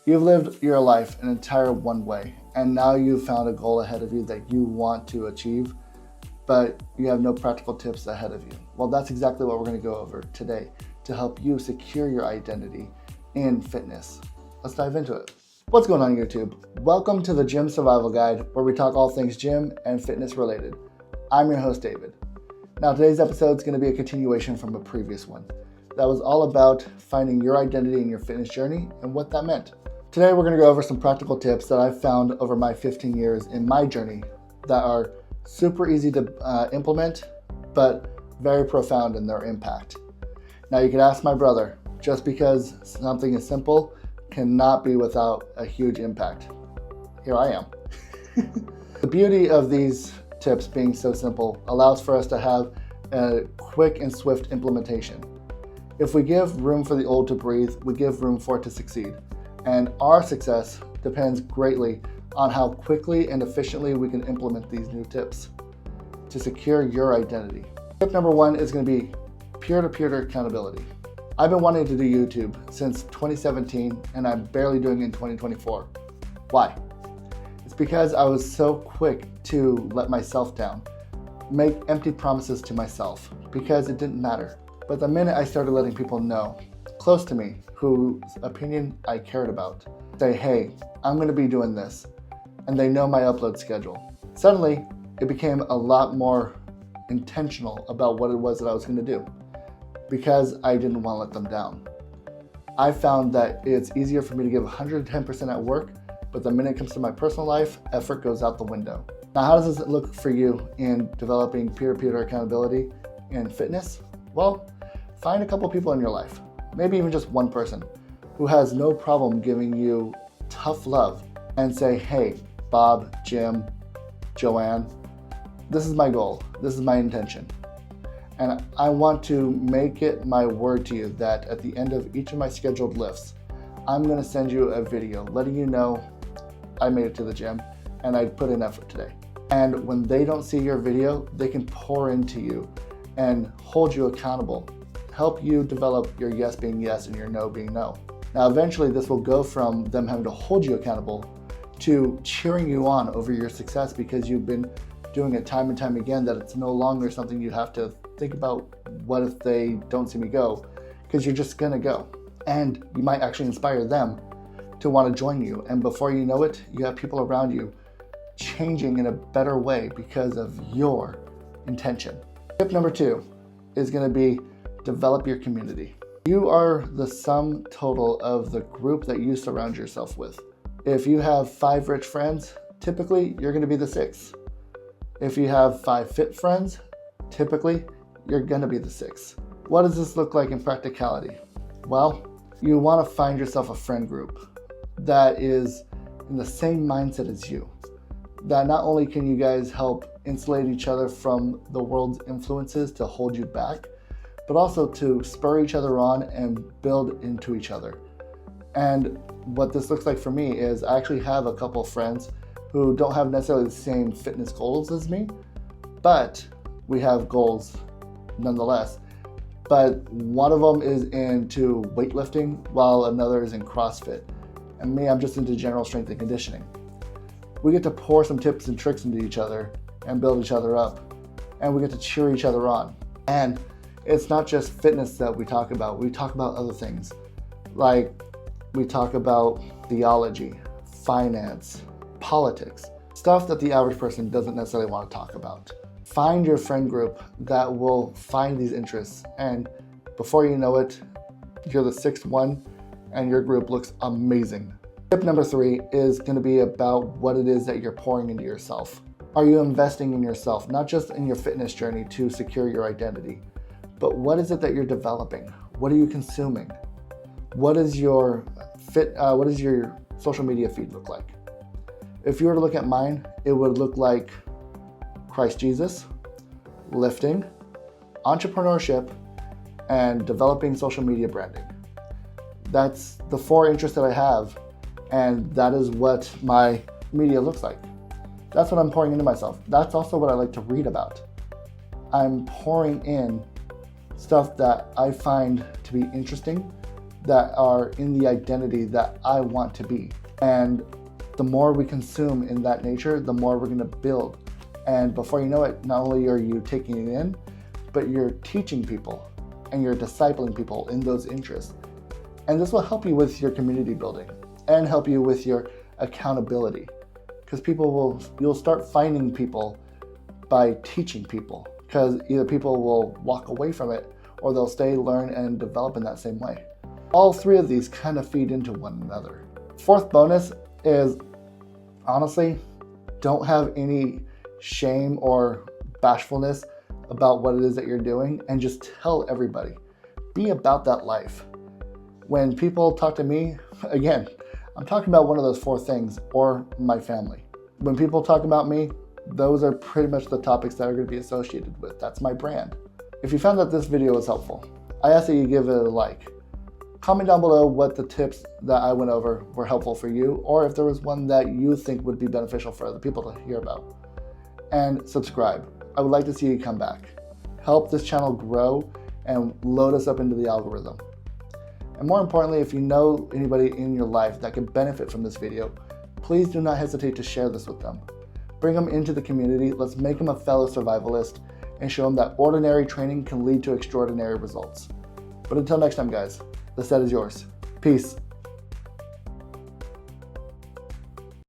You've lived your life an entire one way, and now you've found a goal ahead of you that you want to achieve, but you have no practical tips ahead of you. Well, that's exactly what we're going to go over today to help you secure your identity in fitness. Let's dive into it. What's going on YouTube? Welcome to the Gym Survival Guide, where we talk all things gym and fitness related. I'm your host, David. Now, today's episode is going to be a continuation from a previous one that was all about finding your identity in your fitness journey and what that meant. Today, we're going to go over some practical tips that I've found over my 15 years in my journey that are super easy to implement, but very profound in their impact. Now, you could ask my brother, just because something is simple cannot be without a huge impact. Here I am. The beauty of these tips being so simple allows for us to have a quick and swift implementation. If we give room for the old to breathe, we give room for it to succeed. And our success depends greatly on how quickly and efficiently we can implement these new tips to secure your identity. Tip number one is going to be peer-to-peer accountability. I've been wanting to do YouTube since 2017, and I'm barely doing it in 2024. Why? It's because I was so quick to let myself down, make empty promises to myself because it didn't matter. But the minute I started letting people know, close to me, whose opinion I cared about, say, hey, I'm going to be doing this, and they know my upload schedule, suddenly it became a lot more intentional about what it was that I was going to do because I didn't want to let them down. I found that it's easier for me to give 110% at work, but the minute it comes to my personal life, effort goes out the window. Now, how does this look for you in developing peer-to-peer accountability in fitness? Well, find a couple people in your life, maybe even just one person, who has no problem giving you tough love and say, hey, Bob, Jim, Joanne, this is my goal, this is my intention. And I want to make it my word to you that at the end of each of my scheduled lifts, I'm gonna send you a video letting you know I made it to the gym and I put in effort today. And when they don't see your video, they can pour into you and hold you accountable, help you develop your yes being yes and your no being no. Now, eventually this will go from them having to hold you accountable to cheering you on over your success because you've been doing it time and time again, that it's no longer something you have to think about, what if they don't see me go? Because you're just gonna go. And you might actually inspire them to want to join you. And before you know it, you have people around you changing in a better way because of your intention. Tip number two is gonna be develop your community. You are the sum total of the group that you surround yourself with. If you have 5 rich friends, typically you're gonna be the 6th. If you have 5 fit friends, typically you're gonna be the 6th. What does this look like in practicality? Well, you wanna find yourself a friend group that is in the same mindset as you. That not only can you guys help insulate each other from the world's influences to hold you back, but also to spur each other on and build into each other. And what this looks like for me is I actually have a couple of friends who don't have necessarily the same fitness goals as me, but we have goals nonetheless. But one of them is into weightlifting while another is in CrossFit. And me, I'm just into general strength and conditioning. We get to pour some tips and tricks into each other and build each other up. And we get to cheer each other on. And it's not just fitness that we talk about. We talk about other things. Like we talk about theology, finance, politics, stuff that the average person doesn't necessarily want to talk about. Find your friend group that will find these interests. And before you know it, you're the 6th one and your group looks amazing. Tip number 3 is going to be about what it is that you're pouring into yourself. Are you investing in yourself, not just in your fitness journey to secure your identity, but what is it that you're developing? What are you consuming? What is your social media feed look like? If you were to look at mine, it would look like Christ Jesus, lifting, entrepreneurship, and developing social media branding. That's the 4 interests that I have, and that is what my media looks like. That's what I'm pouring into myself. That's also what I like to read about. I'm pouring in stuff that I find to be interesting that are in the identity that I want to be. And the more we consume in that nature, the more we're gonna build. And before you know it, not only are you taking it in, but you're teaching people and you're discipling people in those interests. And this will help you with your community building and help you with your accountability, because you'll start finding people by teaching people, because either people will walk away from it or they'll stay, learn, and develop in that same way. All three of these kind of feed into one another. Fourth bonus is, honestly, don't have any shame or bashfulness about what it is that you're doing, and just tell everybody. Be about that life. When people talk to me, again, I'm talking about one of those four things, or my family. When people talk about me, those are pretty much the topics that are going to be associated with. That's my brand. If you found that this video was helpful, I ask that you give it a like. Comment down below what the tips that I went over were helpful for you, or if there was one that you think would be beneficial for other people to hear about. And subscribe. I would like to see you come back. Help this channel grow and load us up into the algorithm. And more importantly, if you know anybody in your life that could benefit from this video, please do not hesitate to share this with them. Bring them into the community. Let's make them a fellow survivalist and show them that ordinary training can lead to extraordinary results. But until next time, guys, the set is yours. Peace.